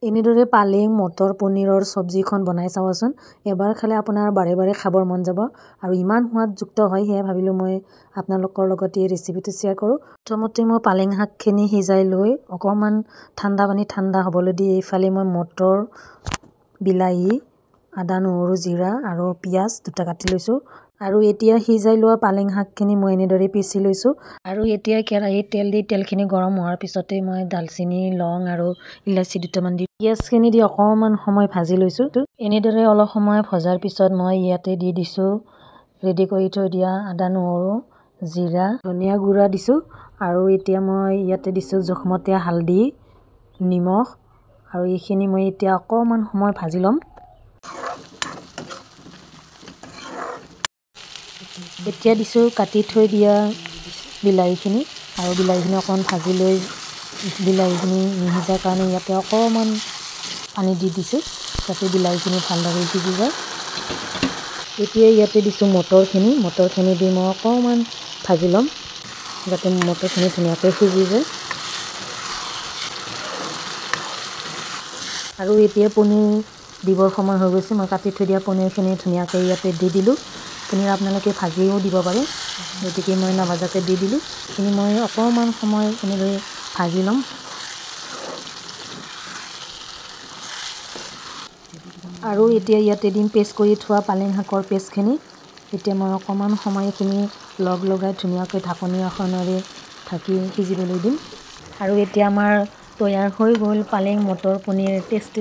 এনেদৰে পালেং মটৰ পনীৰৰ চব্জিখন বনাই চাবচোন। এবাৰ খালে আপোনাৰ বাৰে বাৰে খাবৰ মন যাব আৰু ইমান সোৱাদযুক্ত হয়, সেয়ে ভাবিলোঁ মই আপোনালোকৰ লগত এই ৰেচিপিটো শ্বেয়াৰ কৰোঁ। প্ৰথমতে মই পালেং শাকখিনি সিজাই লৈ অকণমান ঠাণ্ডা হ'বলৈ দি এইফালে মই মটৰ, বিলাহী, আদা, নহৰু, জিৰা আৰু পিঁয়াজ দুটা কাটি লৈছোঁ। আৰু এতিয়া সিজাই লোৱা পালেং শাকখিনি মই এনেদৰে পিচি লৈছোঁ। আৰু এতিয়া কেৰাহীত তেল দি তেলখিনি গৰম হোৱাৰ পিছতে মই দালচেনি, লং আৰু ইলাচি দুটামান দি পিঁয়াজখিনি দি অকণমান সময় ভাজি লৈছোঁ। এনেদৰে অলপ সময় ভজাৰ পিছত মই ইয়াতে দি দিছোঁ ৰেডি কৰি থৈ দিয়া আদা, নহৰু, জিৰা, ধনিয়া গুড়া দিছোঁ। আৰু এতিয়া মই ইয়াতে দিছোঁ জোখমতে হালধি, নিমখ আৰু এইখিনি মই এতিয়া অকণমান সময় ভাজি ল'ম। এতিয়া দিছোঁ কাটি থৈ দিয়া বিলাহীখিনি আৰু বিলাহীখিনি অকণমান ভাজি লৈ বিলাহীখিনি নিসিজাৰ কাৰণে ইয়াতে অকণমান পানী দি দিছোঁ যাতে বিলাহীখিনি ভালদৰে সিজি যায়। এতিয়া ইয়াতে দিছোঁ মটৰখিনি দি মই অকণমান ভাজি ল'ম যাতে মটৰখিনি ধুনীয়াকৈ সিজি যায়। আৰু এতিয়া পনীৰ দিবৰ সময় হৈ গৈছে। মই কাটি থৈ দিয়া পনীৰখিনি ধুনীয়াকৈ ইয়াতে দি দিলোঁ। পনীৰ আপোনালোকে ভাজিও দিব পাৰে, গতিকে মই নাভাজাকৈ দি দিলোঁ। এইখিনি মই অকণমান সময় এনেদৰে ভাজি ল'ম। আৰু এতিয়া ইয়াতে দিম পেষ্ট কৰি থোৱা পালেং শাকৰ পেষ্টখিনি। এতিয়া মই অকণমান সময় এইখিনি লগাই ধুনীয়াকৈ ঢাকনি এখনেৰে ঢাকি সিজিবলৈ দিম। আৰু এতিয়া আমাৰ তৈয়াৰ হৈ গ'ল পালেং মটৰ পনীৰ টেষ্টি